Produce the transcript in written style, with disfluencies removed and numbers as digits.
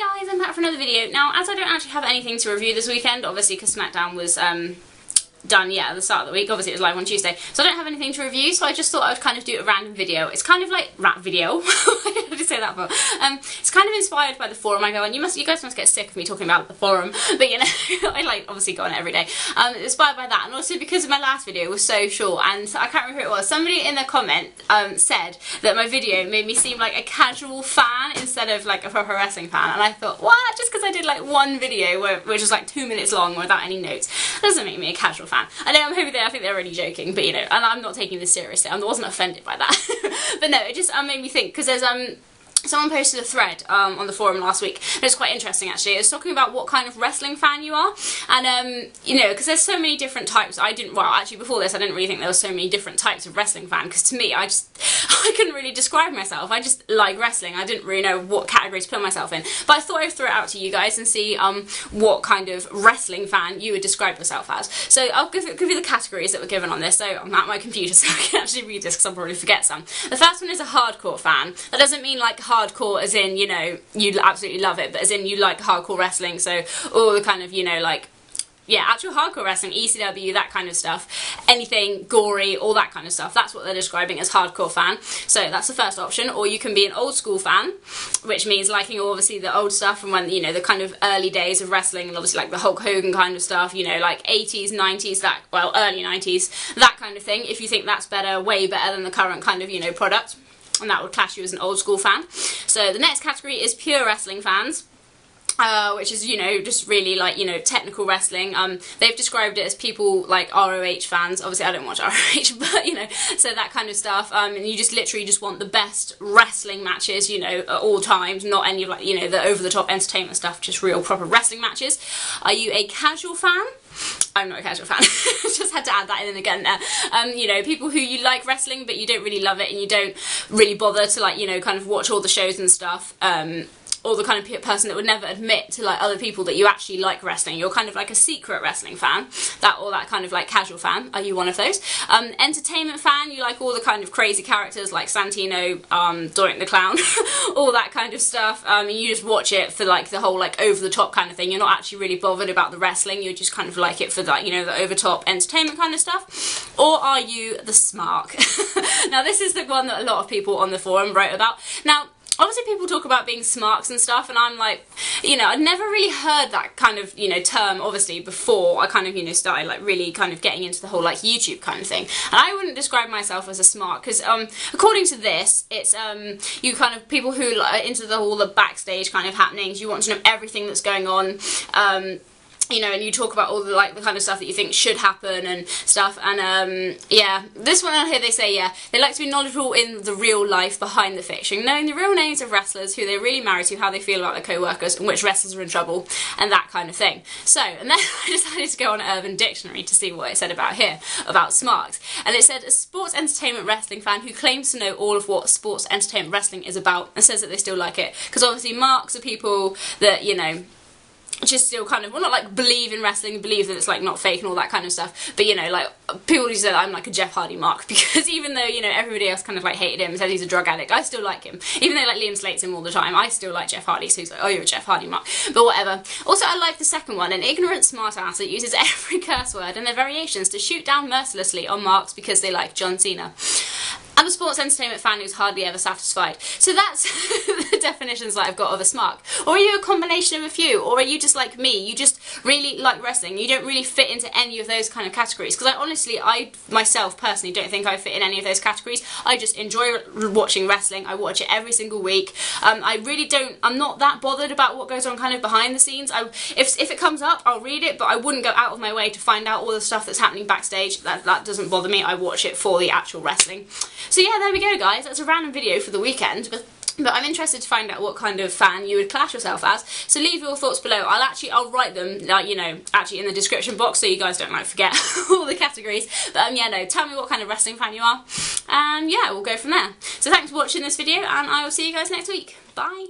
Hi guys, I'm back for another video. Now, as I don't actually have anything to review this weekend, obviously because SmackDown was done, at the start of the week. Obviously it was live on Tuesday, so I don't have anything to review, so I just thought I would kind of do a random video. It's kind of like rap video. Why did I say that for? It's kind of inspired by the forum I go on. You guys must get sick of me talking about the forum, but you know, I obviously go on it every day. Inspired by that, and also because my last video was so short, and I can't remember who it was. Somebody in the comment said that my video made me seem like a casual fan instead of like a proper wrestling fan, and I thought, what? Just because I did like one video which was like 2 minutes long without any notes doesn't make me a casual fan. I know, I think they're already joking, but you know, and I'm not taking this seriously. I wasn't offended by that. But no, it just made me think, because there's someone posted a thread on the forum last week, and it's quite interesting actually. It was talking about what kind of wrestling fan you are, and you know, because there's so many different types. Actually before this I didn't really think there was so many different types of wrestling fan, because to me I couldn't really describe myself. I just like wrestling. I didn't really know what category to put myself in, but I thought I'd throw it out to you guys and see what kind of wrestling fan you would describe yourself as. So I'll give you the categories that were given on this. So I'm at my computer so I can actually read this, because I'll probably forget some. The first one is a hardcore fan. That doesn't mean like hardcore as in, you know, you absolutely love it, but as in you like hardcore wrestling, so all the kind of, you know, like, yeah, actual hardcore wrestling, ECW, that kind of stuff, anything gory, all that kind of stuff. That's what they're describing as hardcore fan. So that's the first option. Or you can be an old school fan, which means liking obviously the old stuff from when, you know, the kind of early days of wrestling, and obviously like the Hulk Hogan kind of stuff, you know, like 80s, 90s, early 90s, that kind of thing. If you think that's better, way better than the current kind of, you know, product, and that would class you as an old school fan. So the next category is pure wrestling fans. Which is, you know, just really like, you know, technical wrestling. They've described it as people like ROH fans. Obviously I don't watch ROH, but you know, so that kind of stuff. And you just literally just want the best wrestling matches, you know, at all times, not any of like, you know, the over-the-top entertainment stuff, just real proper wrestling matches. Are you a casual fan? I'm not a casual fan. Just had to add that in again there. You know, people who you like wrestling but you don't really love it, and you don't really bother to like, you know, kind of watch all the shows and stuff. Or the kind of person that would never admit to like other people that you actually like wrestling. You're kind of like a secret wrestling fan, or that kind of like casual fan. Are you one of those? Entertainment fan, you like all the kind of crazy characters like Santino, Doric the Clown, all that kind of stuff. You just watch it for like the whole like over the top kind of thing. You're not actually really bothered about the wrestling. You just kind of like it for that, you know, the over top entertainment kind of stuff. Or are you the Smark? Now this is the one that a lot of people on the forum wrote about. Now, obviously people talk about being smarks and stuff, and I'm like, you know, I'd never really heard that kind of, you know, term obviously before I kind of, you know, started like really kind of getting into the whole like YouTube kind of thing. And I wouldn't describe myself as a smart, because according to this, it's you kind of people who are into all the backstage kind of happenings. You want to know everything that's going on. You know, and you talk about all the like the kind of stuff that you think should happen and stuff, and yeah, this one on here they say, yeah, they like to be knowledgeable in the real life behind the fiction, knowing the real names of wrestlers, who they're really married to, how they feel about their co-workers, and which wrestlers are in trouble, and that kind of thing. So, and then I decided to go on Urban Dictionary to see what it said about here, about smarks, and it said, a sports entertainment wrestling fan who claims to know all of what sports entertainment wrestling is about, and says that they still like it, because obviously marks are people that, you know, just still kind of, well, not like believe in wrestling, believe that it's like not fake and all that kind of stuff, but you know, like people who say that I'm like a Jeff Hardy mark, because even though, you know, everybody else kind of like hated him and said he's a drug addict, I still like him. Even though like Liam slates him all the time, I still like Jeff Hardy, so he's like, oh, you're a Jeff Hardy mark, but whatever. Also, I like the second one, an ignorant smartass that uses every curse word and their variations to shoot down mercilessly on marks because they like John Cena. I'm a sports entertainment fan who's hardly ever satisfied. So that's the definitions that I've got of a smark. Or are you a combination of a few? Or are you just like me? You just really like wrestling. You don't really fit into any of those kind of categories. Because I myself personally don't think I fit in any of those categories. I just enjoy watching wrestling. I watch it every single week. I'm not that bothered about what goes on kind of behind the scenes. If it comes up, I'll read it, but I wouldn't go out of my way to find out all the stuff that's happening backstage. That doesn't bother me. I watch it for the actual wrestling. So yeah, there we go guys, that's a random video for the weekend, but I'm interested to find out what kind of fan you would class yourself as, so leave your thoughts below. I'll write them, like, you know, actually in the description box, so you guys don't like forget all the categories, but yeah, no, tell me what kind of wrestling fan you are, and yeah, we'll go from there. So thanks for watching this video, and I will see you guys next week. Bye!